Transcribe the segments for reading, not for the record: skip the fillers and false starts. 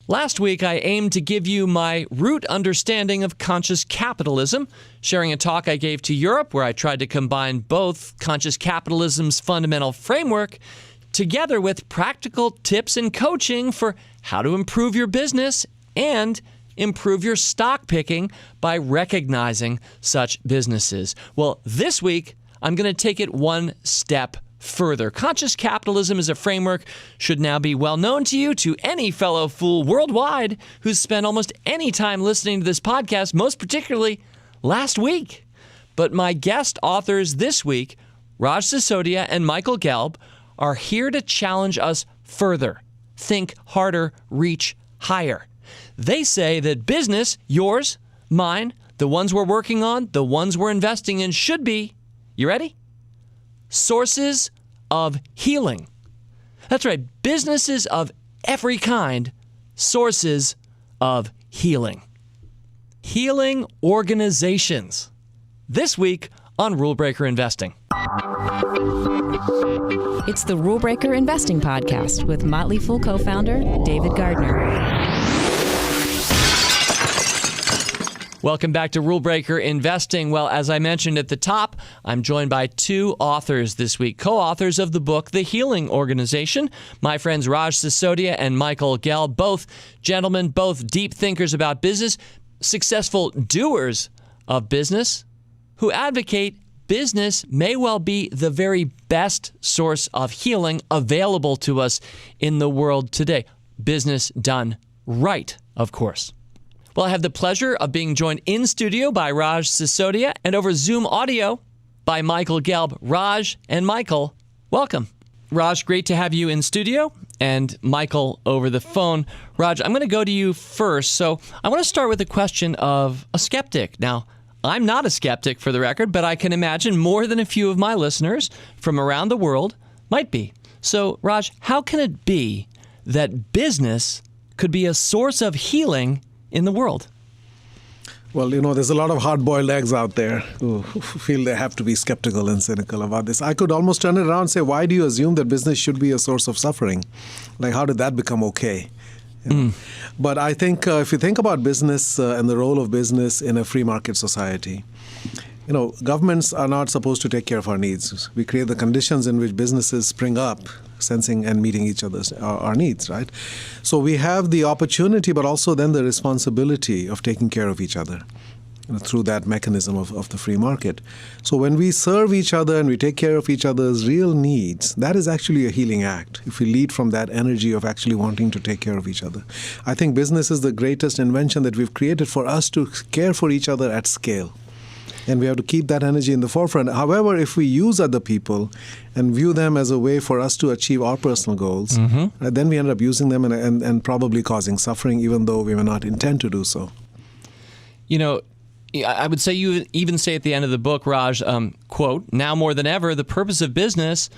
Last week, I aimed to give you my root understanding of conscious capitalism, sharing a talk I gave to Europe where I tried to combine both conscious capitalism's fundamental framework together with practical tips and coaching for how to improve your business and improve your stock picking by recognizing such businesses. Well, this week, I'm going to take it one step further. Conscious capitalism as a framework should now be well known to you, to any fellow fool worldwide who's spent almost any time listening to this podcast, most particularly last week. But my guest authors this week, Raj Sisodia and Michael Gelb, are here to challenge us further. Think harder, reach higher. They say that business, yours, mine, the ones we're working on, the ones we're investing in, should be, you ready? Sources of healing. That's right, businesses of every kind, sources of healing. Healing organizations. This week on Rule Breaker Investing. It's the Rule Breaker Investing Podcast with Motley Fool co-founder David Gardner. Welcome back to Rule Breaker Investing. Well, as I mentioned at the top, I'm joined by two authors this week, co-authors of the book, The Healing Organization, my friends Raj Sisodia and Michael Gelb, both gentlemen, both deep thinkers about business, successful doers of business, who advocate business may well be the very best source of healing available to us in the world today. Business done right, of course. Well, I have the pleasure of being joined in studio by Raj Sisodia and over Zoom audio by Michael Gelb. Raj and Michael, welcome. Raj, great to have you in studio, and Michael over the phone. Raj, I'm going to go to you first. So I want to start with the question of a skeptic. Now, I'm not a skeptic for the record, but I can imagine more than a few of my listeners from around the world might be. So, Raj, how can it be that business could be a source of healing in the world? Well, there's a lot of hard-boiled eggs out there who feel they have to be skeptical and cynical about this. I could almost turn it around and say, why do you assume that business should be a source of suffering? Like, how did that become okay? But I think if you think about business and the role of business in a free market society, governments are not supposed to take care of our needs. We create the conditions in which businesses spring up, sensing and meeting each other's our needs, right? So we have the opportunity, but also then the responsibility of taking care of each other through that mechanism of the free market. So when we serve each other and we take care of each other's real needs, that is actually a healing act, if we lead from that energy of actually wanting to take care of each other. I think business is the greatest invention that we've created for us to care for each other at scale. And we have to keep that energy in the forefront. However, if we use other people and view them as a way for us to achieve our personal goals, then we end up using them and probably causing suffering, even though we may not intend to do so. I would say you even say at the end of the book, Raj, quote, "Now more than ever, the purpose of business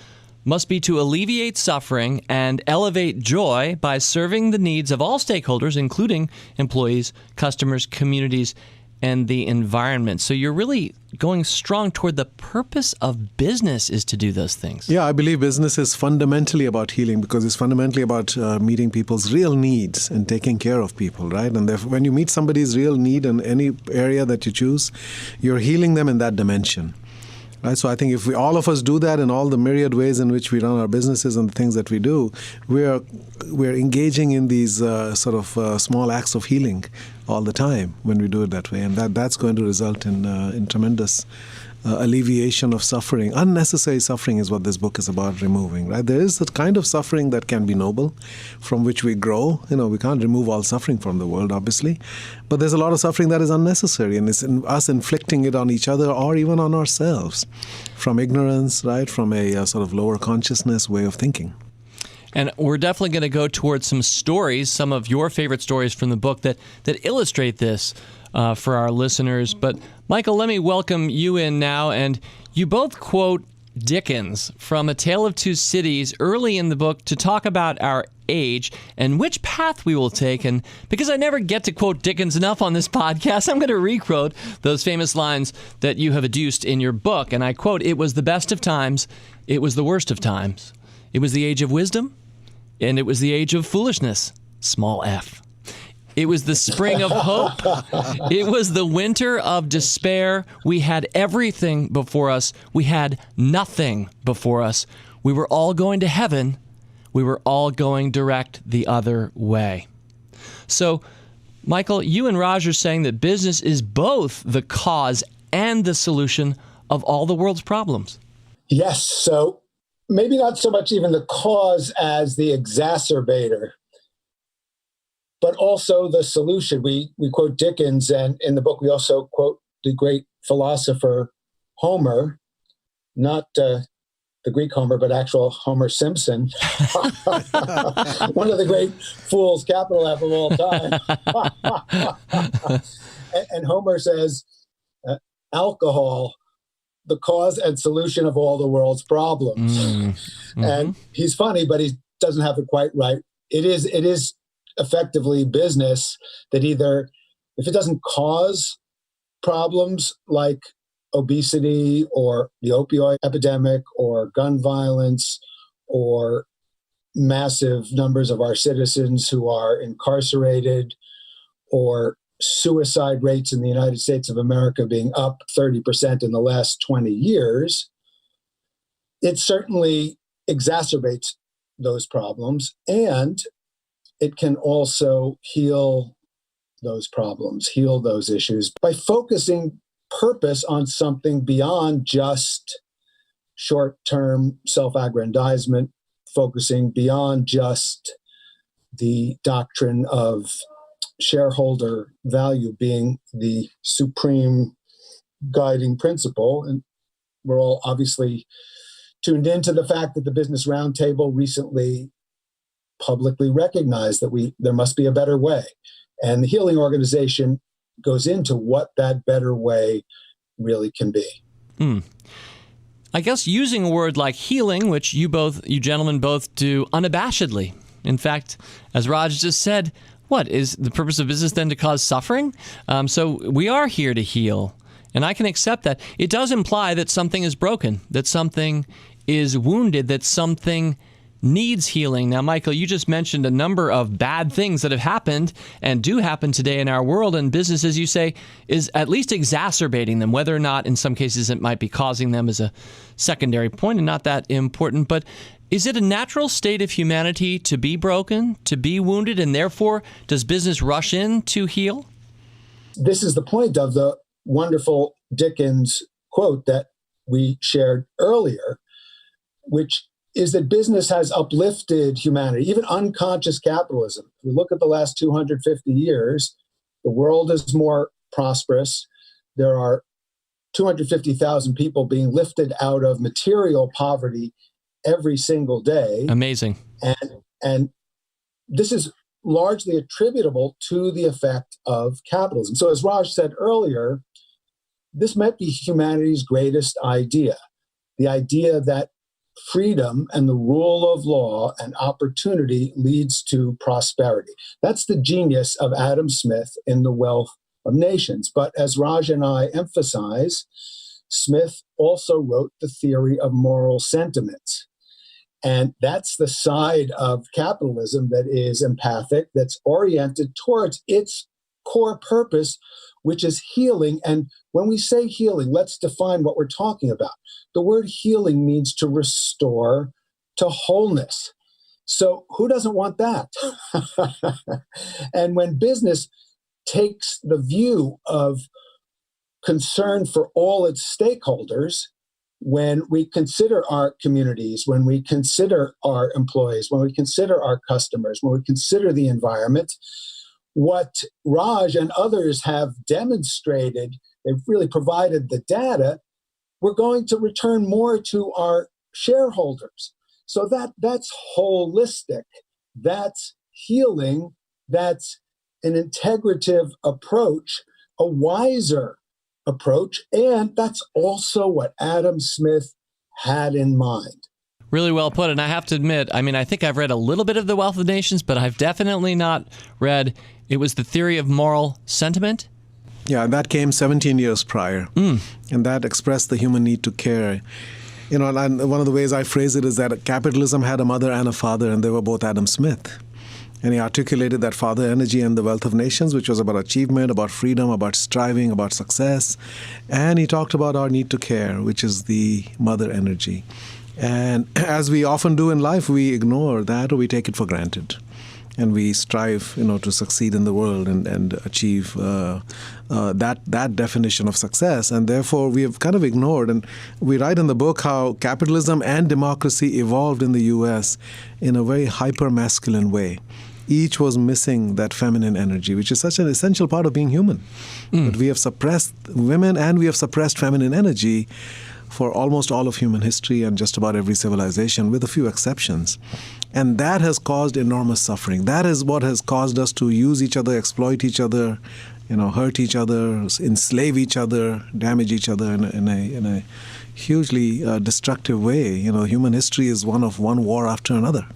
must be to alleviate suffering and elevate joy by serving the needs of all stakeholders, including employees, customers, communities, and the environment." So you're really going strong toward the purpose of business is to do those things. Yeah, I believe business is fundamentally about healing because it's fundamentally about meeting people's real needs and taking care of people, right? And therefore, when you meet somebody's real need in any area that you choose, you're healing them in that dimension. Right? So I think if all of us do that in all the myriad ways in which we run our businesses and the things that we do, we're engaging in these small acts of healing all the time when we do it that way. And that's going to result in tremendous alleviation of suffering. Unnecessary suffering is what this book is about removing. Right? There is a kind of suffering that can be noble, from which we grow. We can't remove all suffering from the world, obviously. But there's a lot of suffering that is unnecessary, and it's us inflicting it on each other or even on ourselves from ignorance, right? From a sort of lower consciousness way of thinking. And we're definitely going to go towards some stories, some of your favorite stories from the book that illustrate this for our listeners. But Michael, let me welcome you in now. And you both quote Dickens from A Tale of Two Cities early in the book to talk about our age and which path we will take. And because I never get to quote Dickens enough on this podcast, I'm going to requote those famous lines that you have adduced in your book. And I quote, "It was the best of times, it was the worst of times. It was the age of wisdom, and it was the age of foolishness, small f." It was the spring of hope. It was the winter of despair. We had everything before us. We had nothing before us. We were all going to heaven. We were all going direct the other way. So, Michael, you and Raj are saying that business is both the cause and the solution of all the world's problems. Yes. So maybe not so much even the cause as the exacerbator, but also the solution. We quote Dickens, and in the book we also quote the great philosopher Homer, not the Greek Homer, but actual Homer Simpson, one of the great fools, capital F, of all time. and Homer says, alcohol, the cause and solution of all the world's problems. Mm-hmm. And he's funny, but he doesn't have it quite right. It is effectively business that either, if it doesn't cause problems like obesity or the opioid epidemic or gun violence or massive numbers of our citizens who are incarcerated or suicide rates in the United States of America being up 30% in the last 20 years, it certainly exacerbates those problems, and it can also heal those problems, heal those issues by focusing purpose on something beyond just short-term self-aggrandizement, focusing beyond just the doctrine of shareholder value being the supreme guiding principle. And we're all obviously tuned into the fact that the Business Roundtable recently publicly recognized that there must be a better way. And the Healing Organization goes into what that better way really can be. I guess using a word like healing, which you gentlemen both do unabashedly. In fact, as Raj just said, what is the purpose of business then, to cause suffering? So we are here to heal, and I can accept that. It does imply that something is broken, that something is wounded, that something needs healing. Now, Michael, you just mentioned a number of bad things that have happened and do happen today in our world, and business, as you say, is at least exacerbating them. Whether or not in some cases it might be causing them is a secondary point and not that important. But is it a natural state of humanity to be broken, to be wounded, and therefore does business rush in to heal? This is the point of the wonderful Dickens quote that we shared earlier, which is that business has uplifted humanity, even unconscious capitalism. If we look at the last 250 years, the world is more prosperous. There are 250,000 people being lifted out of material poverty every single day. Amazing. And this is largely attributable to the effect of capitalism. So as Raj said earlier, this might be humanity's greatest idea, the idea that freedom and the rule of law and opportunity leads to prosperity. That's the genius of Adam Smith in The Wealth of Nations. But as Raj and I emphasize, Smith also wrote The Theory of Moral Sentiments. And that's the side of capitalism that is empathic, that's oriented towards its core purpose, which is healing. And when we say healing, let's define what we're talking about. The word healing means to restore to wholeness. So who doesn't want that? And when business takes the view of concern for all its stakeholders, when we consider our communities, when we consider our employees, when we consider our customers, when we consider the environment, what Raj and others have demonstrated, they've really provided the data, we're going to return more to our shareholders. So that's holistic, that's healing, that's an integrative approach, a wiser approach, and that's also what Adam Smith had in mind. Really well put. And I have to admit, I think I've read a little bit of The Wealth of Nations, but I've definitely not read, it was The Theory of Moral Sentiment? Yeah, that came 17 years prior. And that expressed the human need to care. And one of the ways I phrase it is that capitalism had a mother and a father, and they were both Adam Smith. And he articulated that father energy and the wealth of nations, which was about achievement, about freedom, about striving, about success. And he talked about our need to care, which is the mother energy. And as we often do in life, we ignore that or we take it for granted. And we strive, to succeed in the world and achieve that definition of success. And therefore, we have kind of ignored. And we write in the book how capitalism and democracy evolved in the U.S. in a very hyper-masculine way. Each was missing that feminine energy, which is such an essential part of being human. But we have suppressed women and we have suppressed feminine energy for almost all of human history and just about every civilization, with a few exceptions. And that has caused enormous suffering. That is what has caused us to use each other, exploit each other, hurt each other, enslave each other, damage each other in a hugely destructive way. Human history is one war after another.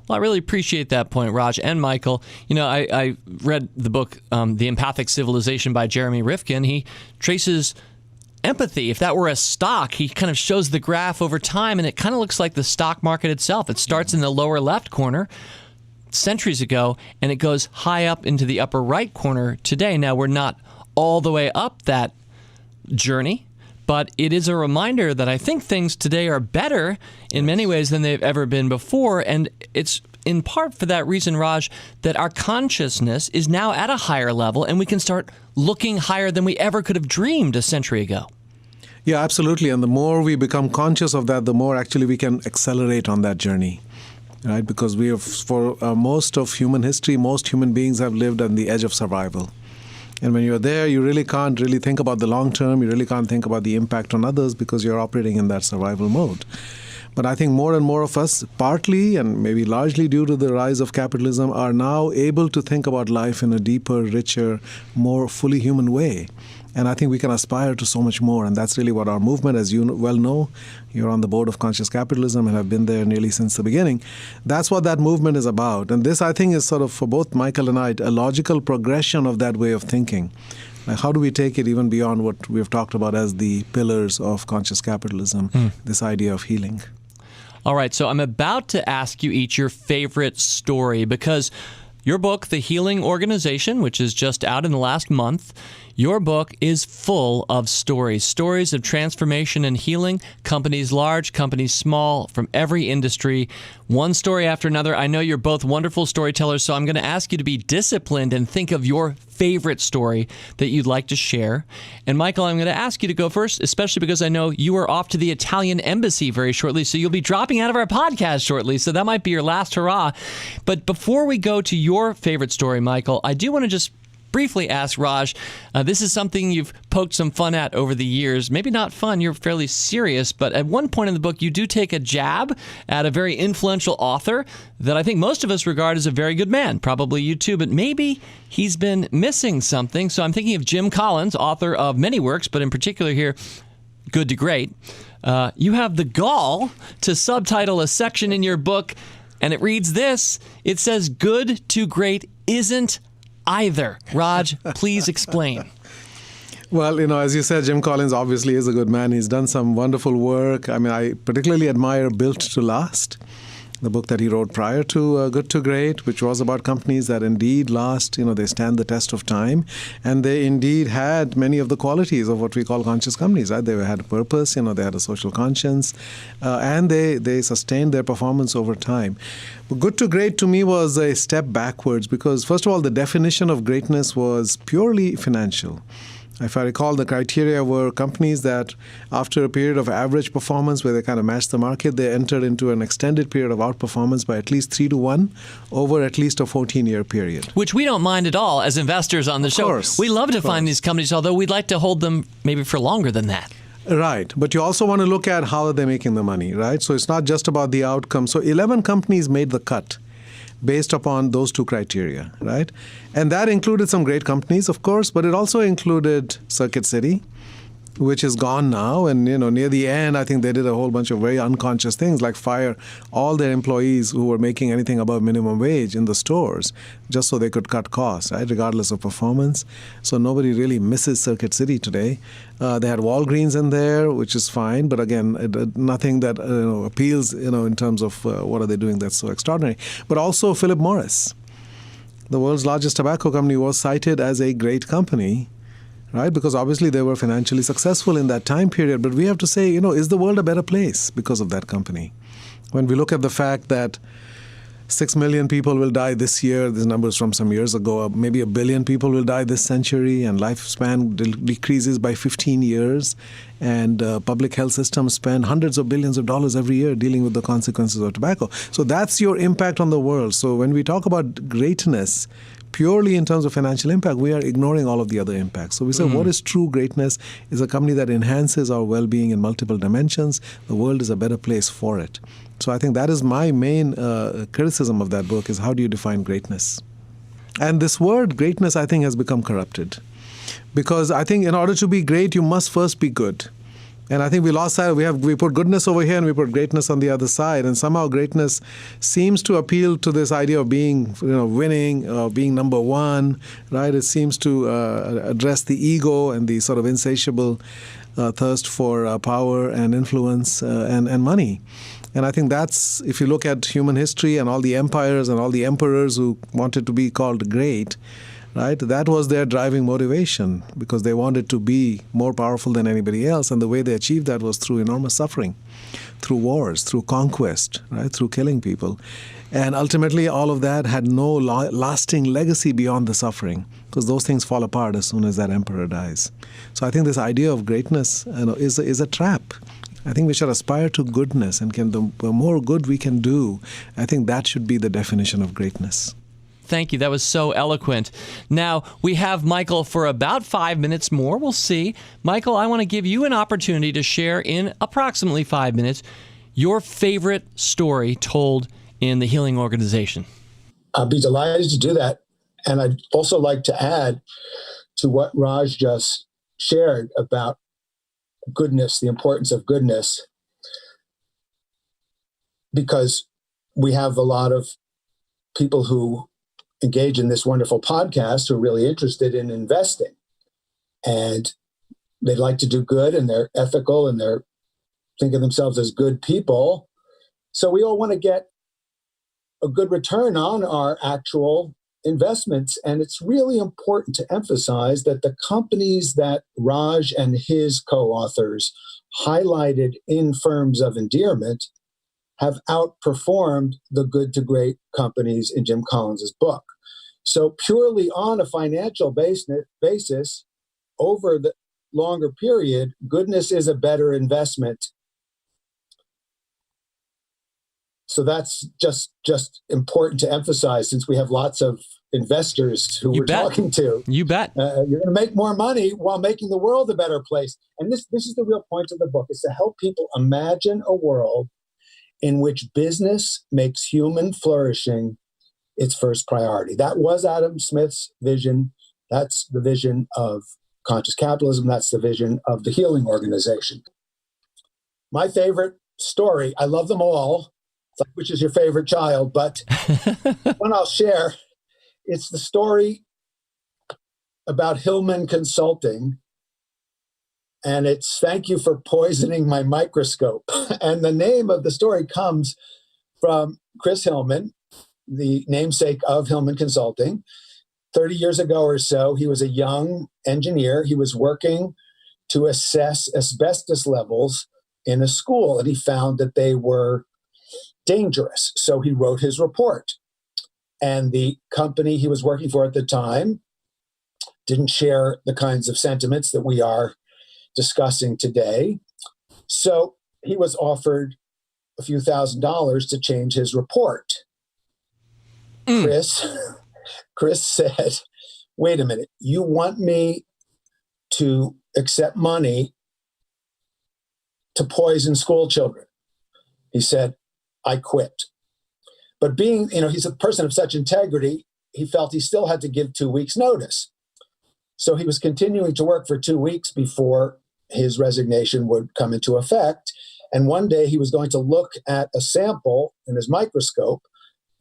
Well, I really appreciate that point, Raj and Michael. I read the book, The Empathic Civilization by Jeremy Rifkin. He traces empathy. If that were a stock, he kind of shows the graph over time, and it kind of looks like the stock market itself. It starts in the lower left corner centuries ago, and it goes high up into the upper right corner today. Now, we're not all the way up that journey, but it is a reminder that I think things today are better in many ways than they've ever been before. And it's in part for that reason, Raj, that our consciousness is now at a higher level and we can start looking higher than we ever could have dreamed a century ago. Yeah, absolutely. And the more we become conscious of that, the more actually we can accelerate on that journey. Right? Because we have, for most of human history, most human beings have lived on the edge of survival. And when you're there, you really can't really think about the long term. You really can't think about the impact on others because you're operating in that survival mode. But I think more and more of us, partly and maybe largely due to the rise of capitalism, are now able to think about life in a deeper, richer, more fully human way. And I think we can aspire to so much more. And that's really what our movement, as you well know, you're on the board of Conscious Capitalism and have been there nearly since the beginning. That's what that movement is about. And this, I think, is sort of, for both Michael and I, a logical progression of that way of thinking. Like, how do we take it even beyond what we've talked about as the pillars of conscious capitalism, this idea of healing? All right, so I'm about to ask you each your favorite story, because your book, The Healing Organization, which is just out in the last month, your book is full of stories of transformation and healing, companies large, companies small, from every industry, one story after another. I know you're both wonderful storytellers, so I'm going to ask you to be disciplined and think of your favorite story that you'd like to share. And Michael, I'm going to ask you to go first, especially because I know you are off to the Italian embassy very shortly, so you'll be dropping out of our podcast shortly, so that might be your last hurrah. But before we go to your favorite story, Michael, I do want to just briefly ask Raj, this is something you've poked some fun at over the years. Maybe not fun, you're fairly serious, but at one point in the book, you do take a jab at a very influential author that I think most of us regard as a very good man, probably you too, but maybe he's been missing something. So I'm thinking of Jim Collins, author of many works, but in particular here, Good to Great. You have the gall to subtitle a section in your book, and it reads this. It says, Good to Great isn't either. Raj, please explain. Well, as you said, Jim Collins obviously is a good man. He's done some wonderful work. I mean, I particularly admire Built to Last, the book that he wrote prior to Good to Great, which was about companies that indeed last, they stand the test of time. And they indeed had many of the qualities of what we call conscious companies, right? They had a purpose, they had a social conscience, and they sustained their performance over time. But Good to Great to me was a step backwards because, first of all, the definition of greatness was purely financial. If I recall, the criteria were companies that, after a period of average performance where they kind of matched the market, they entered into an extended period of outperformance by at least 3-to-1 over at least a 14-year period. Which we don't mind at all as investors on the show. Course, we love to find these companies, although we'd like to hold them maybe for longer than that. Right. But you also want to look at how they're making the money, right? So it's not just about the outcome. So 11 companies made the cut based upon those two criteria, right? And that included some great companies, of course, but it also included Circuit City, which is gone now. And, near the end, I think they did a whole bunch of very unconscious things, like fire all their employees who were making anything above minimum wage in the stores, just so they could cut costs, right, regardless of performance. So nobody really misses Circuit City today. They had Walgreens in there, which is fine, but again, nothing that appeals, in terms of what are they doing that's so extraordinary. But also Philip Morris. The world's largest tobacco company was cited as a great company, right? Because obviously they were financially successful in that time period. But we have to say, is the world a better place because of that company? When we look at the fact that 6 million people will die this year, these numbers from some years ago, maybe 1 billion people will die this century, and lifespan decreases by 15 years, and public health systems spend hundreds of billions of dollars every year dealing with the consequences of tobacco. So that's your impact on the world. So when we talk about greatness, purely in terms of financial impact, we are ignoring all of the other impacts. So we say what is true greatness is a company that enhances our well-being in multiple dimensions. The world is a better place for it. So I think that is my main criticism of that book, is how do you define greatness? And this word greatness, I think, has become corrupted. Because I think in order to be great, you must first be good. And I think we lost sight. We put goodness over here and we put greatness on the other side. And somehow greatness seems to appeal to this idea of being, winning, being number one, right? It seems to address the ego and the sort of insatiable thirst for power and influence and money. And I think that's, if you look at human history and all the empires and all the emperors who wanted to be called great, right? That was their driving motivation, because they wanted to be more powerful than anybody else. And the way they achieved that was through enormous suffering, through wars, through conquest, right? Through killing people. And ultimately, all of that had no lasting legacy beyond the suffering, because those things fall apart as soon as that emperor dies. So I think this idea of greatness is a trap. I think we should aspire to goodness, and the more good we can do, I think that should be the definition of greatness. Thank you. That was so eloquent. Now, we have Michael for about 5 minutes more. We'll see. Michael, I want to give you an opportunity to share in approximately 5 minutes your favorite story told in the Healing Organization. I'd be delighted to do that. And I'd also like to add to what Raj just shared about goodness, the importance of goodness, because we have a lot of people who engage in this wonderful podcast who are really interested in investing, and they'd like to do good, and they're ethical, and they're think of themselves as good people. So we all want to get a good return on our actual investments. And it's really important to emphasize that the companies that Raj and his co-authors highlighted in Firms of Endearment have outperformed the good to great companies in Jim Collins's book. So purely on a financial basis, over the longer period, goodness is a better investment. So that's just important to emphasize, since we have lots of investors who we're talking to. You bet. You're going to make more money while making the world a better place. And this is the real point of the book, is to help people imagine a world in which business makes human flourishing its first priority. That was Adam Smith's vision. That's the vision of conscious capitalism. That's the vision of the Healing Organization. My favorite story, I love them all. It's like, which is your favorite child? But one I'll share, it's the story about Hillman Consulting. And it's Thank You for Poisoning My Microscope. And the name of the story comes from Chris Hillman, the namesake of Hillman Consulting. 30 years ago or so, he was a young engineer. He was working to assess asbestos levels in a school, and he found that they were dangerous. So he wrote his report. And the company he was working for at the time didn't share the kinds of sentiments that we are discussing today. So he was offered a few $1,000s to change his report. Chris said, wait a minute, you want me to accept money to poison school children? He said, I quit. But being, he's a person of such integrity, he felt he still had to give 2 weeks' notice. So he was continuing to work for 2 weeks before his resignation would come into effect. And one day he was going to look at a sample in his microscope.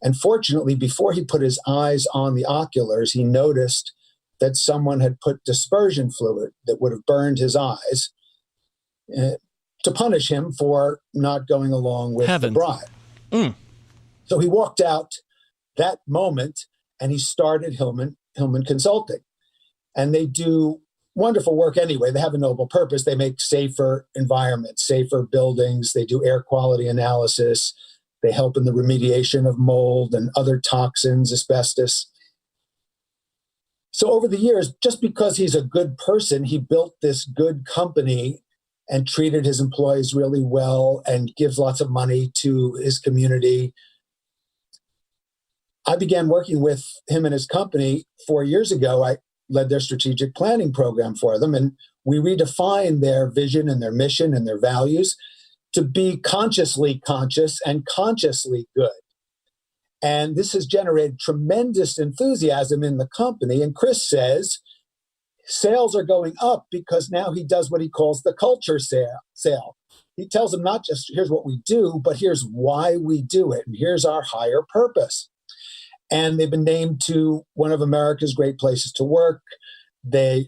And fortunately, before he put his eyes on the oculars, he noticed that someone had put dispersion fluid that would have burned his eyes to punish him for not going along with the bribe. So he walked out that moment and he started Hillman Consulting. And they do wonderful work anyway. They have a noble purpose. They make safer environments, safer buildings. They do air quality analysis. They help in the remediation of mold and other toxins, asbestos. So over the years, just because he's a good person, he built this good company and treated his employees really well and gives lots of money to his community. I began working with him and his company 4 years ago. I led their strategic planning program for them, and we redefined their vision and their mission and their values to be consciously conscious and consciously good. And this has generated tremendous enthusiasm in the company. And Chris says sales are going up because now he does what he calls the culture sale. He tells them not just here's what we do, but here's why we do it. And here's our higher purpose. And they've been named to one of America's great places to work. Their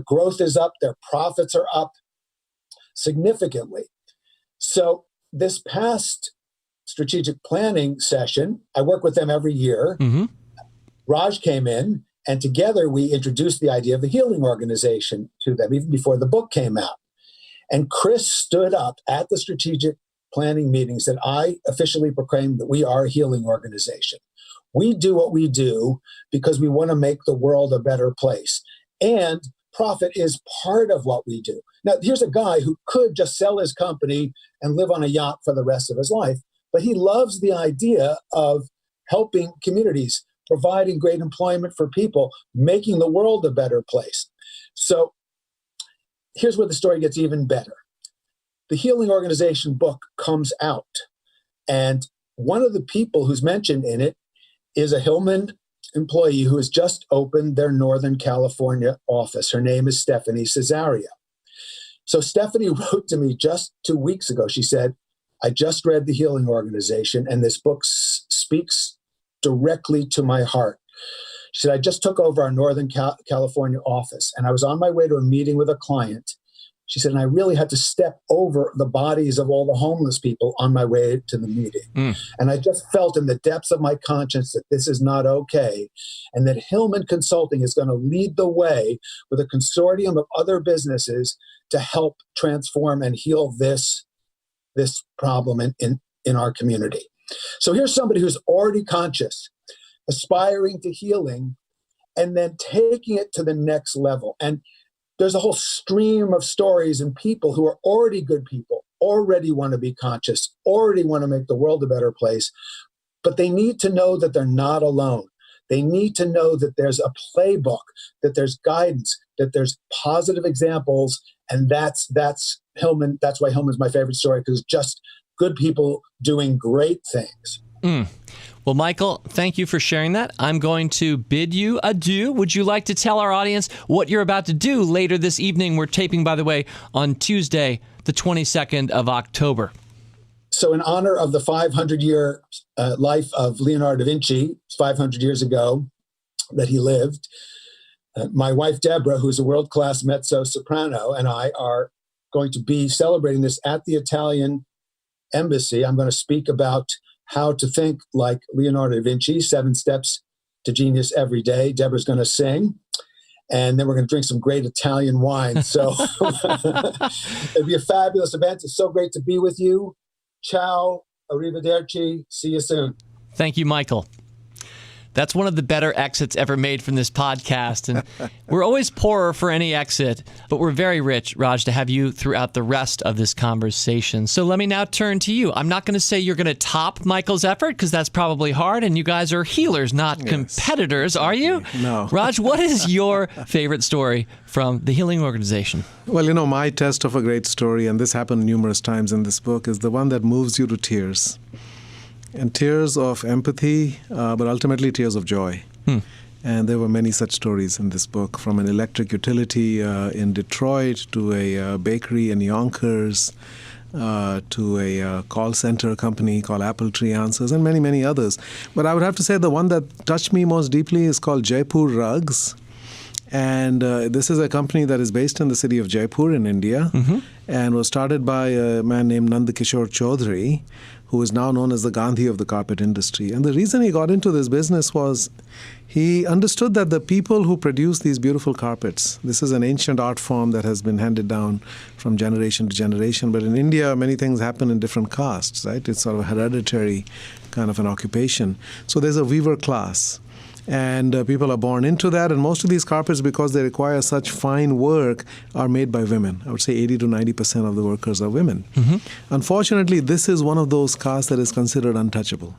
growth is up. Their profits are up significantly. So this past strategic planning session, I work with them every year. Mm-hmm. Raj came in, and together we introduced the idea of the Healing Organization to them, even before the book came out. And Chris stood up at the strategic planning meeting and said, I officially proclaim that we are a healing organization. We do what we do because we want to make the world a better place. And profit is part of what we do. Now, here's a guy who could just sell his company and live on a yacht for the rest of his life, but he loves the idea of helping communities, providing great employment for people, making the world a better place. So here's where the story gets even better. The Healing Organization book comes out, and one of the people who's mentioned in it is a Hillman employee who has just opened their Northern California office. Her name is Stephanie Cesario. So Stephanie wrote to me just 2 weeks ago. She said, I just read The Healing Organization, and this book speaks directly to my heart. She said, I just took over our Northern California office, and I was on my way to a meeting with a client. She said, and I really had to step over the bodies of all the homeless people on my way to the meeting. And I just felt in the depths of my conscience that this is not okay, and that Hillman Consulting is going to lead the way with a consortium of other businesses to help transform and heal this problem in our community. So here's somebody who's already conscious, aspiring to healing, and then taking it to the next level. And there's a whole stream of stories and people who are already good people, already want to be conscious, already want to make the world a better place, but they need to know that they're not alone. They need to know that there's a playbook, that there's guidance, that there's positive examples, and that's Hillman. That's why Hillman's my favorite story, because just good people doing great things. Well, Michael, thank you for sharing that. I'm going to bid you adieu. Would you like to tell our audience what you're about to do later this evening? We're taping, by the way, on Tuesday, the 22nd of October. So in honor of the 500-year life of Leonardo da Vinci, 500 years ago that he lived, my wife, Deborah, who's a world-class mezzo-soprano, and I are going to be celebrating this at the Italian Embassy. I'm going to speak about how to think like Leonardo da Vinci, 7 steps to genius every day. Deborah's going to sing, and then we're going to drink some great Italian wine. So it'll be a fabulous event. It's so great to be with you. Ciao, arrivederci, see you soon. Thank you, Michael. That's one of the better exits ever made from this podcast. And we're always poorer for any exit, but we're very rich, Raj, to have you throughout the rest of this conversation. So let me now turn to you. I'm not going to say you're going to top Michael's effort, because that's probably hard, and you guys are healers, not competitors, are you? No. Raj, what is your favorite story from the Healing Organization? Well, my test of a great story, and this happened numerous times in this book, is the one that moves you to tears. And tears of empathy, but ultimately tears of joy. And there were many such stories in this book, from an electric utility in Detroit to a bakery in Yonkers to a call center company called Apple Tree Answers, and many, many others. But I would have to say the one that touched me most deeply is called Jaipur Rugs. And this is a company that is based in the city of Jaipur in India and was started by a man named Nandakishore Chaudhary, who is now known as the Gandhi of the carpet industry. And the reason he got into this business was he understood that the people who produce these beautiful carpets, this is an ancient art form that has been handed down from generation to generation. But in India, many things happen in different castes, right? It's sort of a hereditary kind of an occupation. So there's a weaver class. And people are born into that. And most of these carpets, because they require such fine work, are made by women. I would say 80 to 90% of the workers are women. Unfortunately, this is one of those castes that is considered untouchable.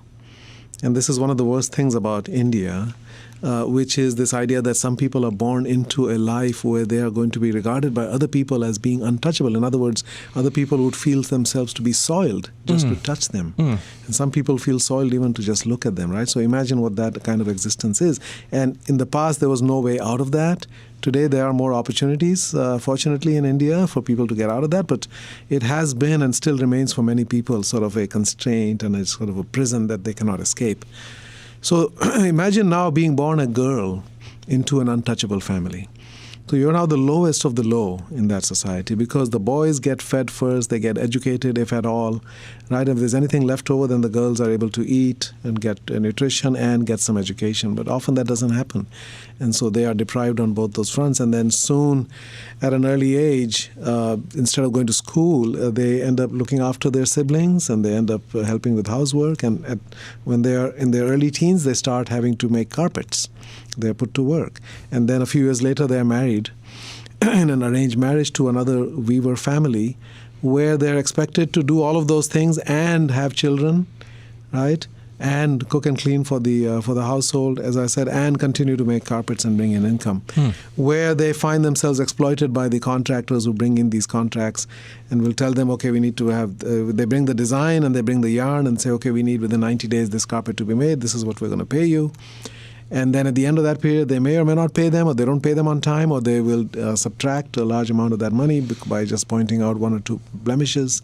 And this is one of the worst things about India, which is this idea that some people are born into a life where they are going to be regarded by other people as being untouchable. In other words, other people would feel themselves to be soiled just to touch them. And some people feel soiled even to just look at them, right? So imagine what that kind of existence is. And in the past, there was no way out of that. Today, there are more opportunities, fortunately, in India for people to get out of that. But it has been and still remains for many people sort of a constraint and a sort of a prison that they cannot escape. So imagine now being born a girl into an untouchable family. So you're now the lowest of the low in that society because the boys get fed first, they get educated if at all, right? If there's anything left over, then the girls are able to eat and get nutrition and get some education. But often that doesn't happen. And so they are deprived on both those fronts. And then soon, at an early age, instead of going to school, they end up looking after their siblings and they end up helping with housework. And when they are in their early teens, they start having to make carpets. They're put to work. And then a few years later, they're married in an arranged marriage to another weaver family where they're expected to do all of those things and have children, right? And cook and clean for the household, as I said, and continue to make carpets and bring in income. Where they find themselves exploited by the contractors who bring in these contracts and will tell them, okay, we need to have, they bring the design and they bring the yarn and say, okay, we need within 90 days this carpet to be made. This is what we're going to pay you. And then at the end of that period, they may or may not pay them, or they don't pay them on time, or they will subtract a large amount of that money by just pointing out one or two blemishes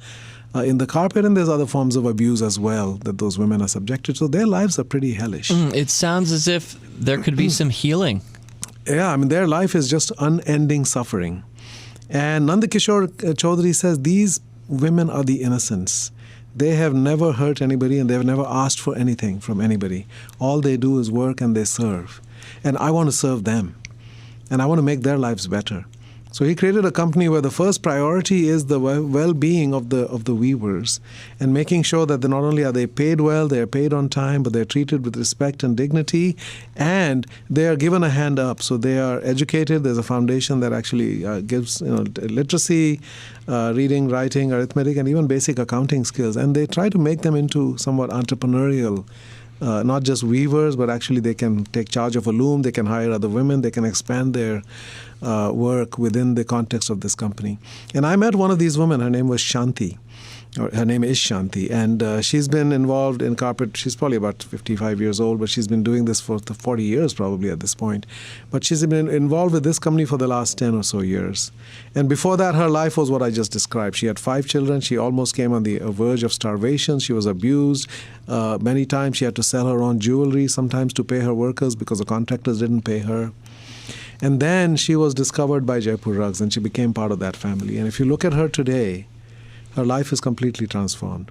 in the carpet. And there's other forms of abuse as well that those women are subjected to. So their lives are pretty hellish. It sounds as if there could be some healing. Yeah, I mean, their life is just unending suffering. And Nandakishore Chaudhary says these women are the innocents. They have never hurt anybody and they have never asked for anything from anybody. All they do is work and they serve. And I want to serve them. And I want to make their lives better. So he created a company where the first priority is the well-being of the weavers and making sure that not only are they paid well, they are paid on time, but they're treated with respect and dignity, and they are given a hand up. So they are educated. There's a foundation that actually gives literacy, reading, writing, arithmetic, and even basic accounting skills. And they try to make them into somewhat entrepreneurial not just weavers, but actually they can take charge of a loom, they can hire other women, they can expand their work within the context of this company. And I met one of these women, her name was Shanti. Her name is Shanti, and she's been involved in carpet. She's probably about 55 years old, but she's been doing this for 40 years probably at this point. But she's been involved with this company for the last 10 or so years. And before that, her life was what I just described. She had 5 children. She almost came on the verge of starvation. She was abused. Many times she had to sell her own jewelry, sometimes to pay her workers because the contractors didn't pay her. And then she was discovered by Jaipur Rugs, and she became part of that family. And if you look at her today, her life is completely transformed.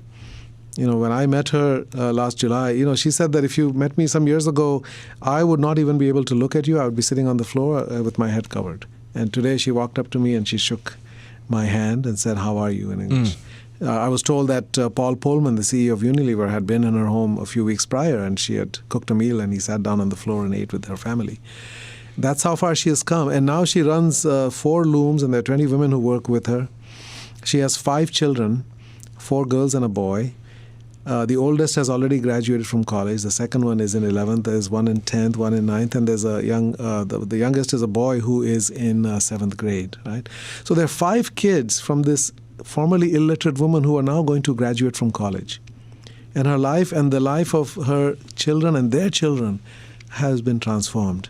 When I met her last July, she said that if you met me some years ago, I would not even be able to look at you. I would be sitting on the floor with my head covered. And today she walked up to me and she shook my hand and said, "How are you?" in English. I was told that Paul Polman, the CEO of Unilever, had been in her home a few weeks prior and she had cooked a meal and he sat down on the floor and ate with her family. That's how far she has come. And now she runs 4 looms and there are 20 women who work with her. She has 5 children, 4 girls and a boy. The oldest has already graduated from college. The second one is in 11th. There's one in 10th, one in 9th, and there's a the youngest is a boy who is in 7th grade. Right. So there are 5 kids from this formerly illiterate woman who are now going to graduate from college, and her life and the life of her children and their children has been transformed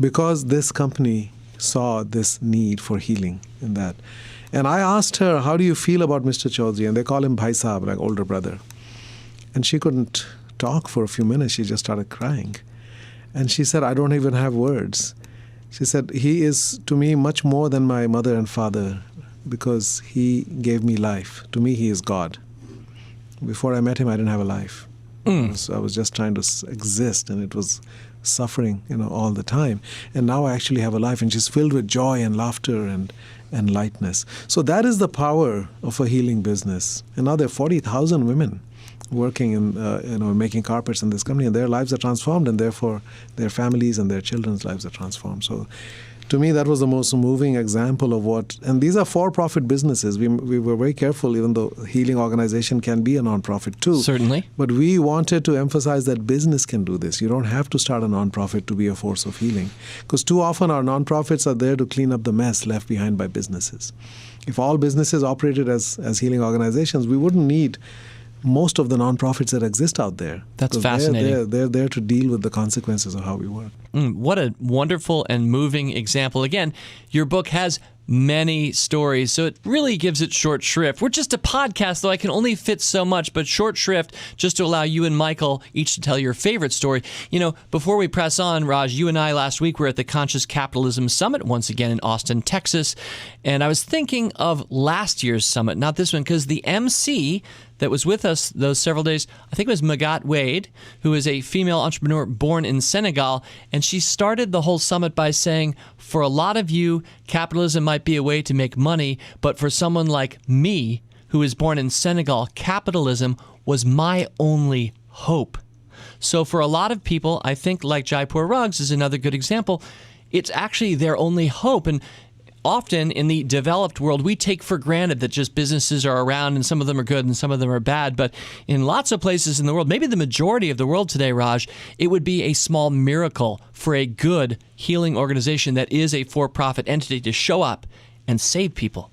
because this company saw this need for healing in that. And I asked her, "How do you feel about Mr. Chaudhary?" And they call him Bhai Sahab, like older brother. And she couldn't talk for a few minutes. She just started crying. And she said, "I don't even have words." She said, he is to me much more than my mother and father because he gave me life. To me, he is God. Before I met him, I didn't have a life. So I was just trying to exist, and it was suffering, all the time. And now I actually have a life, and she's filled with joy and laughter and lightness. So that is the power of a healing business. And now there are 40,000 women working in, making carpets in this company, and their lives are transformed, and therefore their families and their children's lives are transformed. So to me, that was the most moving example of what, and these are for-profit businesses. We were very careful, even though healing organization can be a non-profit too. Certainly. But we wanted to emphasize that business can do this. You don't have to start a non-profit to be a force of healing. Because too often our non-profits are there to clean up the mess left behind by businesses. If all businesses operated as healing organizations, we wouldn't need most of the nonprofits that exist out there. That's fascinating. They're there to deal with the consequences of how we work. What a wonderful and moving example. Again, your book has many stories, so it really gives it short shrift. We're just a podcast, though I can only fit so much, but short shrift just to allow you and Michael each to tell your favorite story. Before we press on, Raj, you and I last week were at the Conscious Capitalism Summit once again in Austin, Texas, and I was thinking of last year's summit, not this one, because the MC that was with us those several days, I think it was Magatte Wade, who is a female entrepreneur born in Senegal, and she started the whole summit by saying, for a lot of you, capitalism might be a way to make money, but for someone like me, who is born in Senegal, capitalism was my only hope. So for a lot of people, I think like Jaipur Rugs is another good example, it's actually their only hope. And often in the developed world, we take for granted that just businesses are around and some of them are good and some of them are bad. But in lots of places in the world, maybe the majority of the world today, Raj, it would be a small miracle for a good healing organization that is a for-profit entity to show up and save people.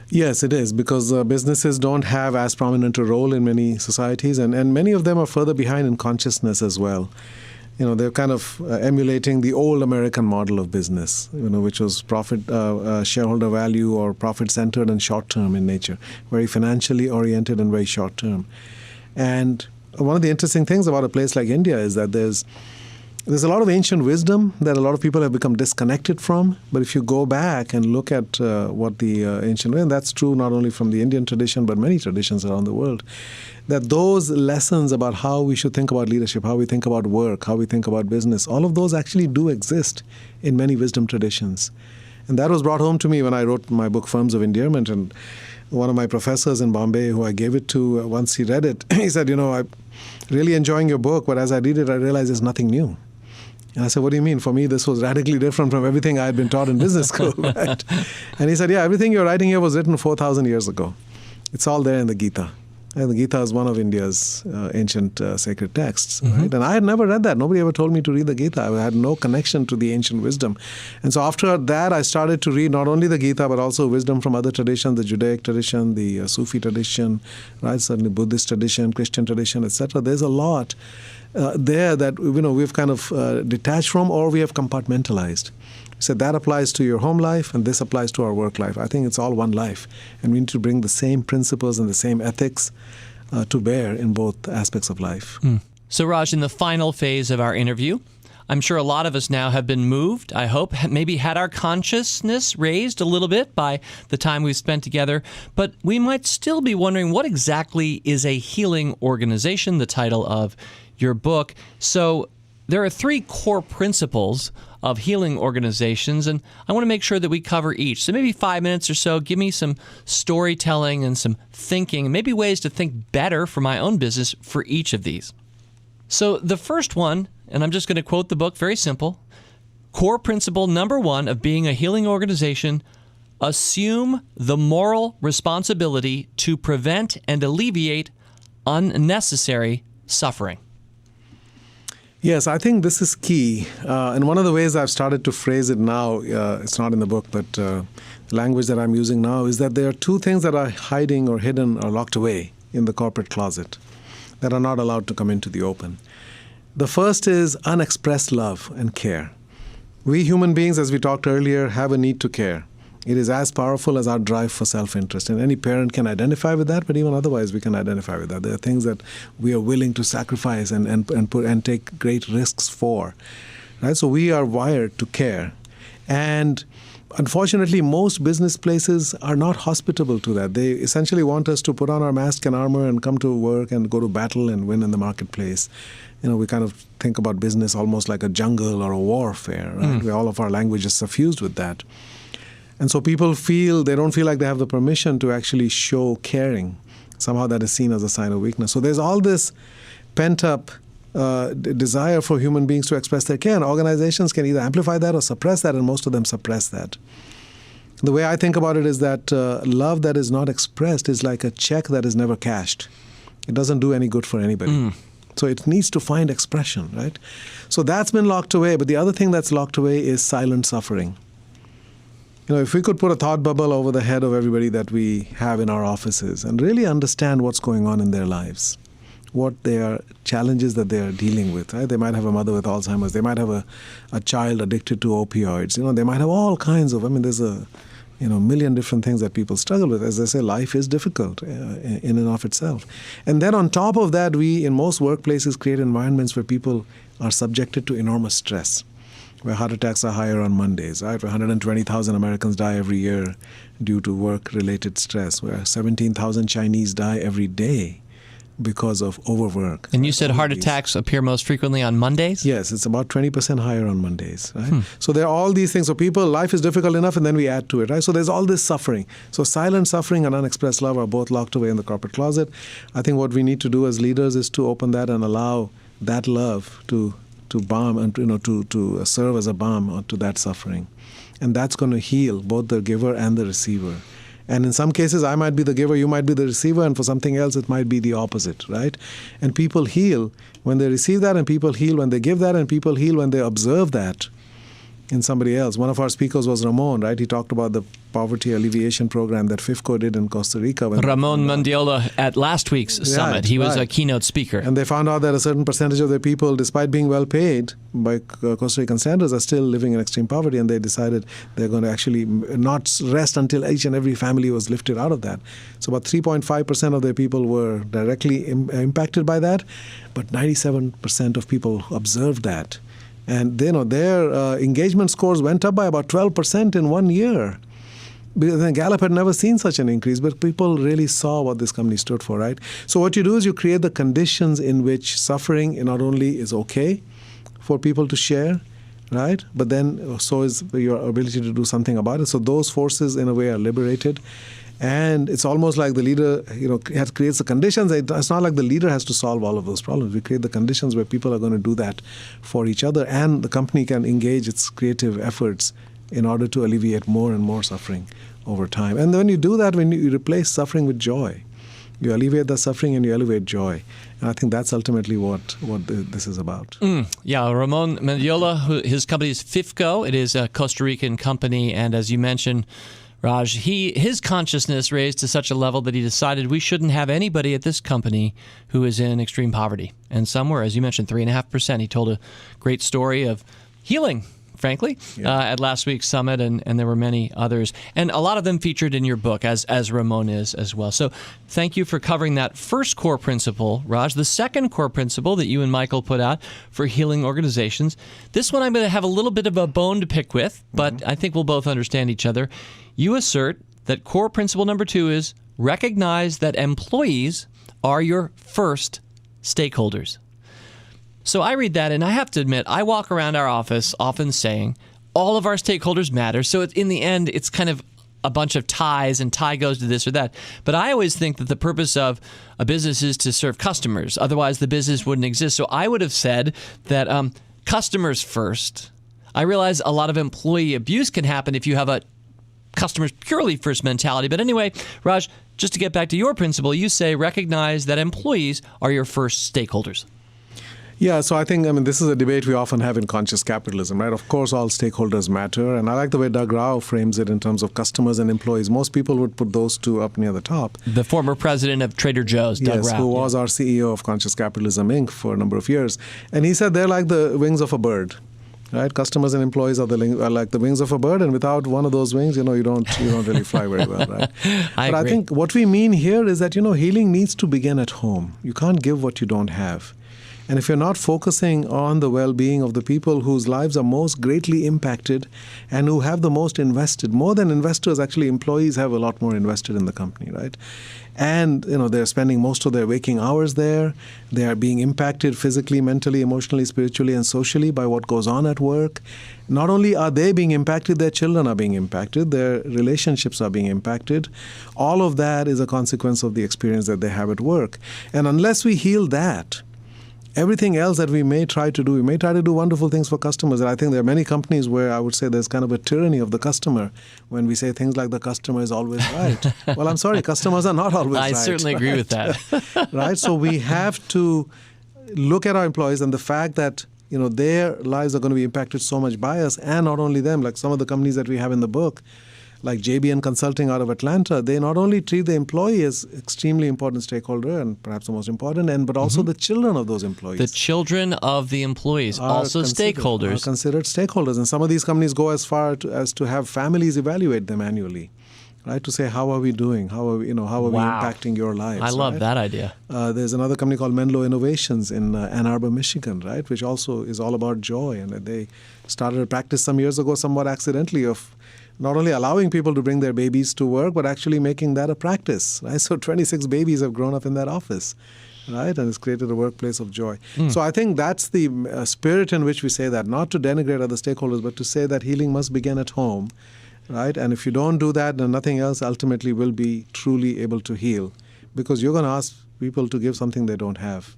Yes, it is, because businesses don't have as prominent a role in many societies, and many of them are further behind in consciousness as well. They're kind of emulating the old American model of business, which was profit, shareholder value, or profit-centered and short-term in nature, very financially oriented and very short-term. And one of the interesting things about a place like India is that there's a lot of ancient wisdom that a lot of people have become disconnected from. But if you go back and look at what the ancient, and that's true not only from the Indian tradition, but many traditions around the world, that those lessons about how we should think about leadership, how we think about work, how we think about business, all of those actually do exist in many wisdom traditions. And that was brought home to me when I wrote my book, Firms of Endearment. And one of my professors in Bombay, who I gave it to, once he read it, he said, I'm really enjoying your book, but as I read it, I realized there's nothing new. And I said, what do you mean? For me, this was radically different from everything I had been taught in business school, right? And he said, yeah, everything you're writing here was written 4,000 years ago. It's all there in the Gita. And the Gita is one of India's ancient sacred texts, right? And I had never read that. Nobody ever told me to read the Gita. I had no connection to the ancient wisdom. And so after that, I started to read not only the Gita, but also wisdom from other traditions, the Judaic tradition, the Sufi tradition, right? Certainly Buddhist tradition, Christian tradition, etc. There's a lot there that we've kind of detached from, or we have compartmentalized. So that applies to your home life, and this applies to our work life. I think it's all one life, and we need to bring the same principles and the same ethics to bear in both aspects of life. So Raj, in the final phase of our interview, I'm sure a lot of us now have been moved, I hope, maybe had our consciousness raised a little bit by the time we've spent together, but we might still be wondering what exactly is a healing organization, the title of your book. So there are 3 core principles of healing organizations, and I want to make sure that we cover each. So maybe 5 minutes or so, give me some storytelling and some thinking, and maybe ways to think better for my own business for each of these. So the first one, and I'm just going to quote the book, very simple. Core principle number 1 of being a healing organization: assume the moral responsibility to prevent and alleviate unnecessary suffering. Yes, I think this is key. And one of the ways I've started to phrase it now, it's not in the book, but the language that I'm using now, is that there are 2 things that are hiding or hidden or locked away in the corporate closet that are not allowed to come into the open. The first is unexpressed love and care. We human beings, as we talked earlier, have a need to care. It is as powerful as our drive for self-interest. And any parent can identify with that, but even otherwise we can identify with that. There are things that we are willing to sacrifice and take great risks for right? So we are wired to care. And unfortunately, most business places are not hospitable to that. They essentially want us to put on our mask and armor and come to work and go to battle and win in the marketplace. We kind of think about business almost like a jungle or a warfare, right? Where all of our language is suffused with that. And so people don't feel like they have the permission to actually show caring. Somehow that is seen as a sign of weakness. So there's all this pent-up desire for human beings to express their care, and organizations can either amplify that or suppress that, and most of them suppress that. The way I think about it is that love that is not expressed is like a check that is never cashed. It doesn't do any good for anybody. So it needs to find expression, right? So that's been locked away, but the other thing that's locked away is silent suffering. If we could put a thought bubble over the head of everybody that we have in our offices and really understand what's going on in their lives, what their challenges that they are dealing with, right? They might have a mother with Alzheimer's. They might have a child addicted to opioids. They might have all kinds of, there's a million different things that people struggle with. As I say, life is difficult in and of itself. And then on top of that, we, in most workplaces, create environments where people are subjected to enormous stress, where heart attacks are higher on Mondays, right? Where 120,000 Americans die every year due to work-related stress, where 17,000 Chinese die every day because of overwork. And you said heart attacks appear most frequently on Mondays? Yes, it's about 20% higher on Mondays, right? So there are all these things. So life is difficult enough, and then we add to it, right? So there's all this suffering. So silent suffering and unexpressed love are both locked away in the corporate closet. I think what we need to do as leaders is to open that and allow that love to balm and to serve as a balm to that suffering. And that's going to heal both the giver and the receiver. And in some cases, I might be the giver, you might be the receiver, and for something else, it might be the opposite, right? And people heal when they receive that, and people heal when they give that, and people heal when they observe that in somebody else. One of our speakers was Ramon, right? He talked about the poverty alleviation program that FIFCO did in Costa Rica. Ramon Mendiola at last week's summit. He was a keynote speaker. And they found out that a certain percentage of their people, despite being well paid by Costa Rican standards, are still living in extreme poverty. And they decided they're going to actually not rest until each and every family was lifted out of that. So about 3.5% of their people were directly impacted by that, but 97% of people observed that. And their engagement scores went up by about 12% in 1 year. Because Gallup had never seen such an increase, but people really saw what this company stood for, right? So what you do is you create the conditions in which suffering not only is okay for people to share, right? But then so is your ability to do something about it. So those forces, in a way, are liberated. And it's almost like the leader, creates the conditions. It's not like the leader has to solve all of those problems. We create the conditions where people are going to do that for each other, and the company can engage its creative efforts in order to alleviate more and more suffering over time. And when you do that, when you replace suffering with joy, you alleviate the suffering and you elevate joy. And I think that's ultimately what this is about. Yeah, Ramon Mendiola, his company is FIFCO. It is a Costa Rican company, and as you mentioned, Raj, his consciousness raised to such a level that he decided we shouldn't have anybody at this company who is in extreme poverty. And somewhere, as you mentioned, 3.5%. He told a great story of healing, frankly, at last week's summit, and there were many others. And a lot of them featured in your book, as Ramon is as well. So thank you for covering that first core principle, Raj. The second core principle that you and Michael put out for healing organizations. This one I'm going to have a little bit of a bone to pick with, but I think we'll both understand each other. You assert that core principle number 2 is recognize that employees are your first stakeholders. So I read that, and I have to admit, I walk around our office often saying all of our stakeholders matter. So in the end, it's kind of a bunch of ties, and tie goes to this or that. But I always think that the purpose of a business is to serve customers. Otherwise, the business wouldn't exist. So I would have said that customers first. I realize a lot of employee abuse can happen if you have a customers purely first mentality. But anyway, Raj, just to get back to your principle, you say recognize that employees are your first stakeholders. Yeah, so I think, this is a debate we often have in conscious capitalism, right? Of course, all stakeholders matter. And I like the way Doug Rao frames it in terms of customers and employees. Most people would put those two up near the top. The former president of Trader Joe's, Doug Rao. Yes, who was our CEO of Conscious Capitalism, Inc. for a number of years. And he said they're like the wings of a bird. Right, customers and employees are like the wings of a bird, and without one of those wings, you don't really fly very well, right? I think what we mean here is that healing needs to begin at home. You can't give what you don't have, And if you're not focusing on the well-being of the people whose lives are most greatly impacted and who have the most invested, more than investors, actually employees have a lot more invested in the company, right? And they're spending most of their waking hours there. They are being impacted physically, mentally, emotionally, spiritually, and socially by what goes on at work. Not only are they being impacted, their children are being impacted, their relationships are being impacted. All of that is a consequence of the experience that they have at work. And unless we heal that, everything else that we may try to do wonderful things for customers. And I think there are many companies where I would say there's kind of a tyranny of the customer when we say things like the customer is always right. Well, I'm sorry, customers are not always right. I certainly agree with that. Right? So we have to look at our employees and the fact that their lives are going to be impacted so much by us, and not only them, like some of the companies that we have in the book, like JBN Consulting out of Atlanta, they not only treat the employee as extremely important stakeholder and perhaps the most important, but also the children of those employees. The children of the employees, also stakeholders. Are considered stakeholders. And some of these companies go as far as to have families evaluate them annually, right? To say, how are we doing? How are we impacting your lives? I love that idea. There's another company called Menlo Innovations in Ann Arbor, Michigan, right? Which also is all about joy. And they started a practice some years ago, somewhat accidentally, of not only allowing people to bring their babies to work, but actually making that a practice, right? So 26 babies have grown up in that office, right? And it's created a workplace of joy. So I think that's the spirit in which we say that, not to denigrate other stakeholders, but to say that healing must begin at home, right? And if you don't do that, then nothing else ultimately will be truly able to heal, because you're going to ask people to give something they don't have.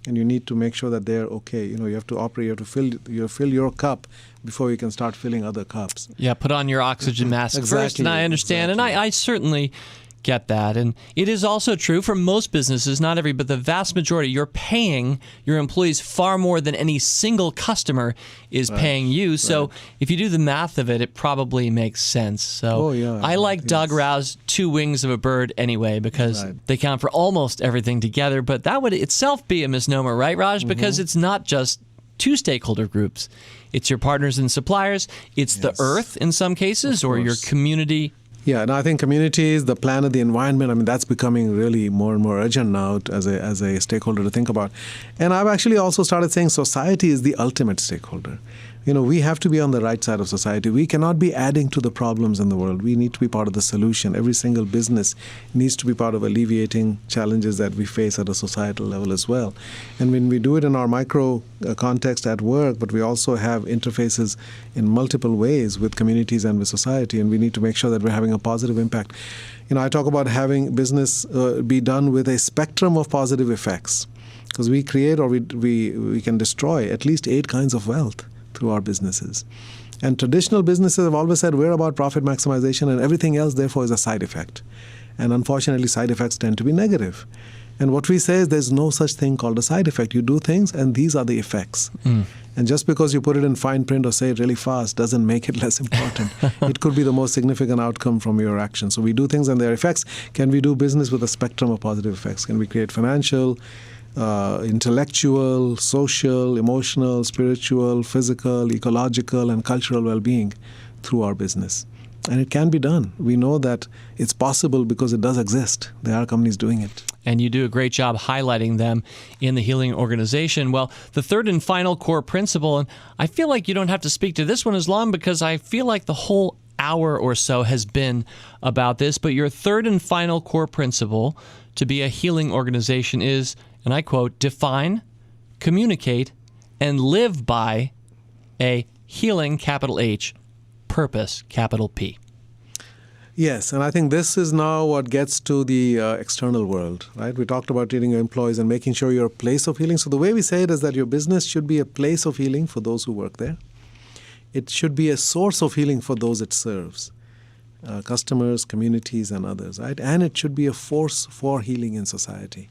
And you need to make sure that they're okay. You have to operate, you have to fill your cup before you can start filling other cups. Yeah, put on your oxygen mask first, and I understand. Exactly. And I certainly get that. And it is also true for most businesses, not every, but the vast majority, you're paying your employees far more than any single customer is paying you. So if you do the math of it, it probably makes sense. So I like Doug Rau's two wings of a bird anyway, because they count for almost everything together. But that would itself be a misnomer, right, Raj? Because it's not just two stakeholder groups. It's your partners and suppliers. It's the earth in some cases, or your community. Yeah, and I think communities, the planet, the environment, that's becoming really more and more urgent now as a stakeholder to think about. And I've actually also started saying society is the ultimate stakeholder. We have to be on the right side of society. We cannot be adding to the problems in the world. We need to be part of the solution. Every single business needs to be part of alleviating challenges that we face at a societal level as well. And when we do it in our micro context at work, but we also have interfaces in multiple ways with communities and with society, and we need to make sure that we're having a positive impact. I talk about having business be done with a spectrum of positive effects, because we create or we can destroy at least 8 kinds of wealth through our businesses. And traditional businesses have always said we're about profit maximization, and everything else therefore is a side effect. And unfortunately, side effects tend to be negative. And what we say is there's no such thing called a side effect. You do things and these are the effects. And just because you put it in fine print or say it really fast doesn't make it less important. It could be the most significant outcome from your action. So we do things and their effects. Can we do business with a spectrum of positive effects? Can we create financial, intellectual, social, emotional, spiritual, physical, ecological, and cultural well-being through our business? And it can be done. We know that it's possible because it does exist. There are companies doing it. And you do a great job highlighting them in the Healing Organization. Well, the third and final core principle, and I feel like you don't have to speak to this one as long because I feel like the whole hour or so has been about this, but your third and final core principle to be a healing organization is, and I quote, define, communicate, and live by a healing, capital H, purpose, capital P. Yes, and I think this is now what gets to the external world, right? We talked about treating your employees and making sure you're a place of healing. So the way we say it is that your business should be a place of healing for those who work there. It should be a source of healing for those it serves, customers, communities, and others, right? And it should be a force for healing in society.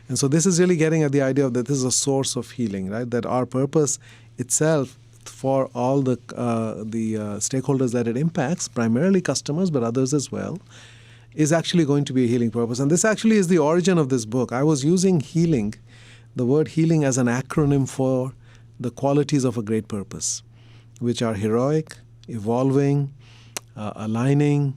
And so this is really getting at the idea of that this is a source of healing, right? That our purpose itself for all the stakeholders that it impacts, primarily customers, but others as well, is actually going to be a healing purpose. And this actually is the origin of this book. I was using healing, the word healing, as an acronym for the qualities of a great purpose, which are heroic, evolving, aligning,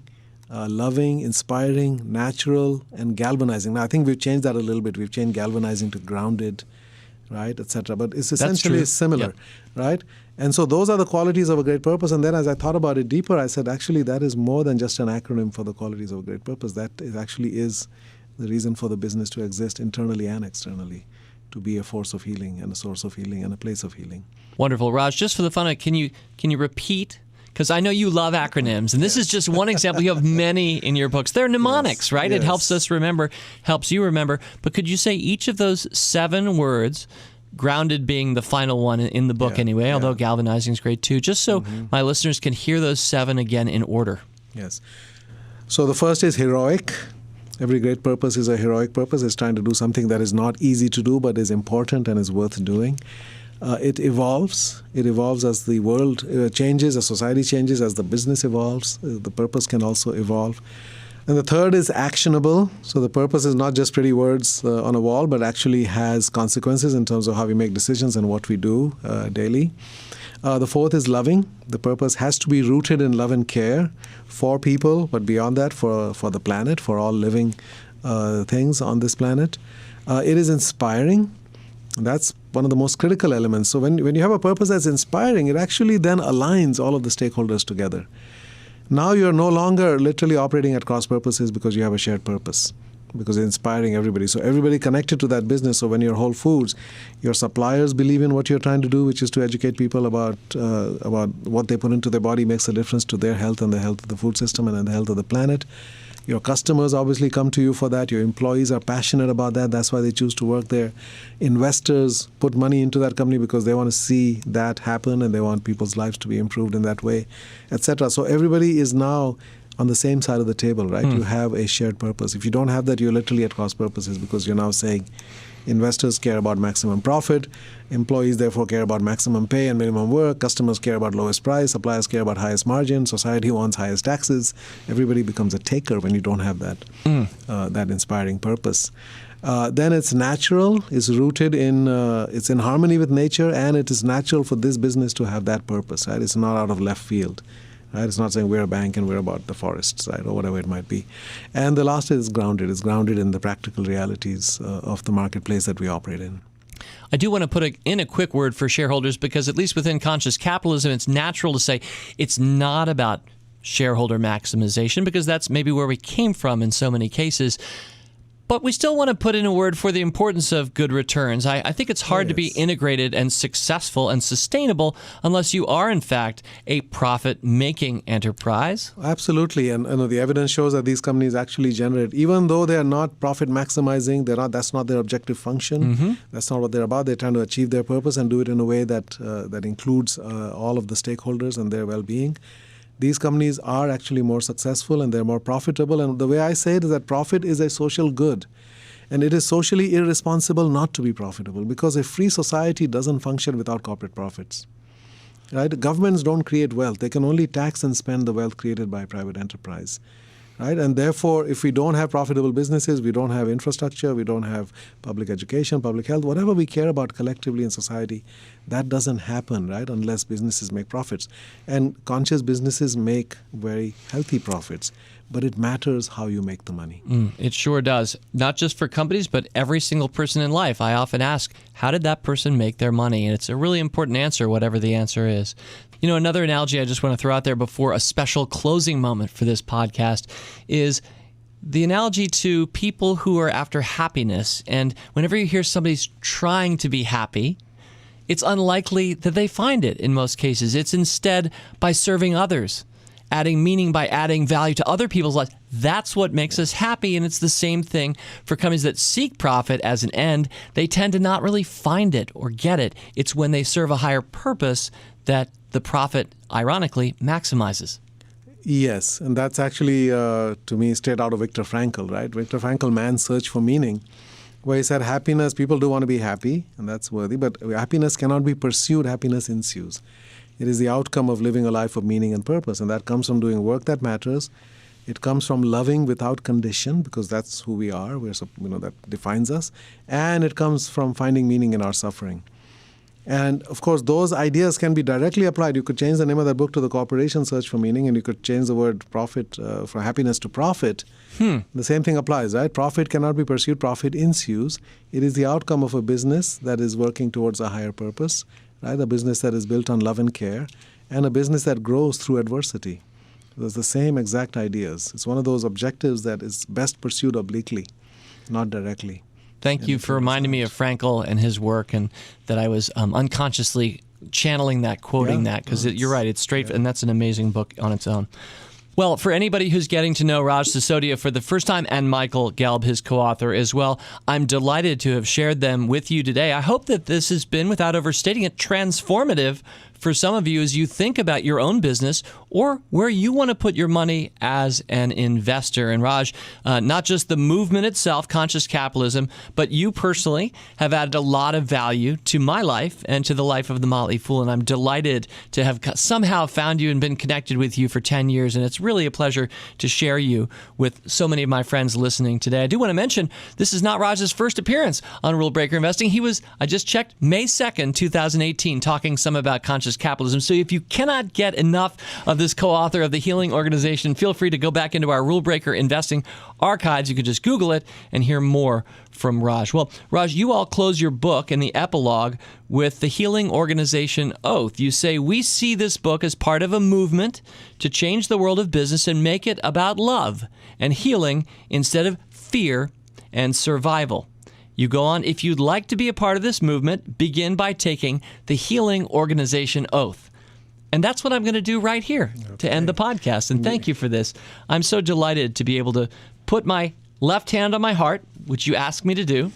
loving, inspiring, natural, and galvanizing. Now, I think we've changed that a little bit. We've changed galvanizing to grounded, right, etc. But it's That's essentially true. similar, Yep. right? And so those are the qualities of a great purpose. And then as I thought about it deeper, I said, actually, that is more than just an acronym for the qualities of a great purpose. That actually is the reason for the business to exist internally and externally, to be a force of healing and a source of healing and a place of healing. Wonderful. Raj, just for the fun of it, can you repeat? Because I know you love acronyms, and this is just one example. You have many in your books. They're mnemonics, right? It Yes. helps us remember, helps you remember. But could you say each of those 7 words, grounded being the final one in the book anyway, although galvanizing is great too, just so my listeners can hear those 7 again in order? Yes. So the first is heroic. Every great purpose is a heroic purpose. It's trying to do something that is not easy to do, but is important and is worth doing. It evolves. It evolves as the world changes, as society changes, as the business evolves. The purpose can also evolve. And the third is actionable. So the purpose is not just pretty words on a wall, but actually has consequences in terms of how we make decisions and what we do daily. The fourth is loving. The purpose has to be rooted in love and care for people, but beyond that, for the planet, for all living things on this planet. It is inspiring. That's one of the most critical elements. So when you have a purpose that's inspiring, it actually then aligns all of the stakeholders together. Now you're no longer literally operating at cross purposes because you have a shared purpose, because it's inspiring everybody. So everybody connected to that business. So when you're Whole Foods, your suppliers believe in what you're trying to do, which is to educate people about what they put into their body makes a difference to their health and the health of the food system and the health of the planet. Your customers obviously come to you for that. Your employees are passionate about that. That's why they choose to work there. Investors put money into that company because they want to see that happen and they want people's lives to be improved in that way, etc. So everybody is now on the same side of the table, right? You have a shared purpose. If you don't have that, you're literally at cross purposes because you're now saying investors care about maximum profit, employees therefore care about maximum pay and minimum work, customers care about lowest price, suppliers care about highest margin, society wants highest taxes. Everybody becomes a taker when you don't have that inspiring purpose. Then it's natural, it's rooted in, it's in harmony with nature, and it is natural for this business to have that purpose, right? It's not out of left field. Right? It's not saying we're a bank and we're about the forests, right, or whatever it might be. And the last is grounded. It's grounded in the practical realities of the marketplace that we operate in. I do want to put in a quick word for shareholders because at least within conscious capitalism, it's natural to say it's not about shareholder maximization because that's maybe where we came from in so many cases. But we still want to put in a word for the importance of good returns. I think it's hard to be integrated and successful and sustainable unless you are, in fact, a profit-making enterprise. Absolutely. And the evidence shows that these companies actually generate, even though they are not profit maximizing, that's not their objective function. That's not what they're about. They're trying to achieve their purpose and do it in a way that includes all of the stakeholders and their well-being. These companies are actually more successful and they're more profitable. And the way I say it is that profit is a social good. And it is socially irresponsible not to be profitable because a free society doesn't function without corporate profits. Right? Governments don't create wealth. They can only tax and spend the wealth created by private enterprise. Right? And therefore, if we don't have profitable businesses, we don't have infrastructure, we don't have public education, public health, whatever we care about collectively in society, that doesn't happen, right, unless businesses make profits. And conscious businesses make very healthy profits, but it matters how you make the money. It sure does. Not just for companies, but every single person in life. I often ask, how did that person make their money? And it's a really important answer, whatever the answer is. You know, another analogy I just want to throw out there before a special closing moment for this podcast is the analogy to people who are after happiness. And whenever you hear somebody's trying to be happy, it's unlikely that they find it in most cases. It's instead by serving others, adding meaning by adding value to other people's lives. That's what makes us happy, and it's the same thing for companies that seek profit as an end. They tend to not really find it or get it. It's when they serve a higher purpose that the profit, ironically, maximizes. Yes, and that's actually, to me, straight out of Viktor Frankl, right? Viktor Frankl, Man's Search for Meaning, where he said happiness, people do want to be happy, and that's worthy, but happiness cannot be pursued, happiness ensues. It is the outcome of living a life of meaning and purpose, and that comes from doing work that matters. It comes from loving without condition, because that's who we are. That defines us. And it comes from finding meaning in our suffering. And of course, those ideas can be directly applied. You could change the name of that book to The Corporation Search for Meaning, and you could change the word profit for happiness to profit. The same thing applies, right? Profit cannot be pursued, profit ensues. It is the outcome of a business that is working towards a higher purpose, right? A business that is built on love and care, and a business that grows through adversity. There's the same exact ideas. It's one of those objectives that is best pursued obliquely, not directly. Thank you for reminding me of Frankl and his work, and that I was unconsciously channeling that, quoting that, because you're right, it's straight, and that's an amazing book on its own. Well, for anybody who's getting to know Raj Sisodia for the first time, and Michael Gelb, his co-author as well, I'm delighted to have shared them with you today. I hope that this has been, without overstating it, transformative for some of you as you think about your own business or where you want to put your money as an investor. And Raj, not just the movement itself, conscious capitalism, but you personally have added a lot of value to my life and to the life of the Motley Fool. And I'm delighted to have somehow found you and been connected with you for 10 years. And it's really a pleasure to share you with so many of my friends listening today. I do want to mention this is not Raj's first appearance on Rule Breaker Investing. He was, I just checked, May 2nd, 2018, talking some about conscious capitalism. So if you cannot get enough of this co-author of the Healing Organization, feel free to go back into our Rule Breaker Investing archives. You can just Google it and hear more from Raj. Well, Raj, you all close your book in the epilogue with the Healing Organization Oath. You say, we see this book as part of a movement to change the world of business and make it about love and healing instead of fear and survival. You go on, if you'd like to be a part of this movement, begin by taking the Healing Organization Oath. And that's what I'm going to do right here to end the podcast. And thank you for this. I'm so delighted to be able to put my left hand on my heart, which you asked me to do,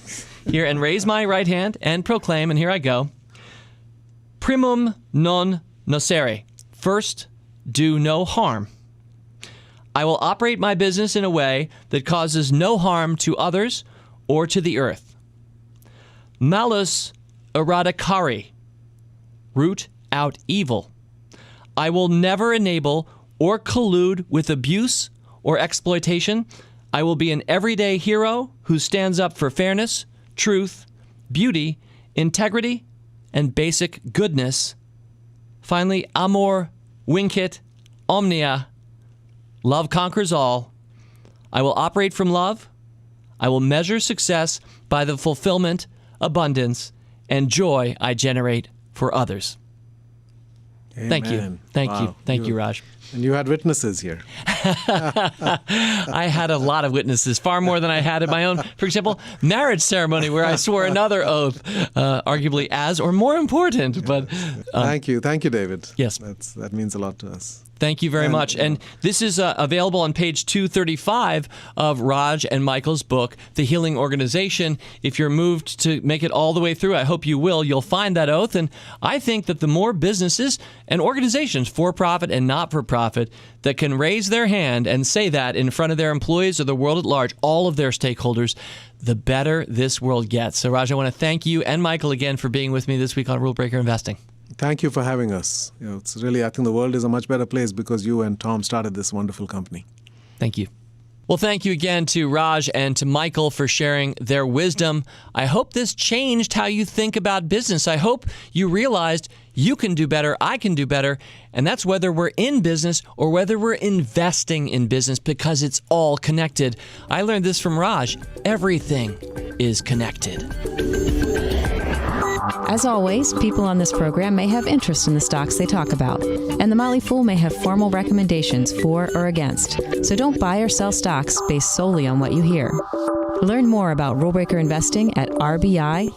here, and raise my right hand and proclaim, and here I go. Primum non nocere. First, do no harm. I will operate my business in a way that causes no harm to others or to the earth. Malus eradicari. Root out evil. I will never enable or collude with abuse or exploitation. I will be an everyday hero who stands up for fairness, truth, beauty, integrity, and basic goodness. Finally, amor vincit omnia. Love conquers all. I will operate from love. I will measure success by the fulfillment, abundance, and joy I generate for others. Amen. Thank you. Thank you. Thank you, Raj. And you had witnesses here. I had a lot of witnesses, far more than I had at my own, for example, marriage ceremony, where I swore another oath, arguably as or more important. But Thank you, David. Yes. That means a lot to us. Thank you very much. And this is available on page 235 of Raj and Michael's book, The Healing Organization. If you're moved to make it all the way through, I hope you will. You'll find that oath. And I think that the more businesses and organizations, for-profit and not-for-profit, that can raise their hand and say that in front of their employees or the world at large, all of their stakeholders, the better this world gets. So, Raj, I want to thank you and Michael again for being with me this week on Rule Breaker Investing. Thank you for having us. It's really, I think the world is a much better place because you and Tom started this wonderful company. Thank you. Well, thank you again to Raj and to Michael for sharing their wisdom. I hope this changed how you think about business. I hope you realized you can do better, I can do better, and that's whether we're in business or whether we're investing in business, because it's all connected. I learned this from Raj. Everything is connected. As always, people on this program may have interest in the stocks they talk about, and the Motley Fool may have formal recommendations for or against. So don't buy or sell stocks based solely on what you hear. Learn more about Rule Breaker Investing at rbi.fool.com.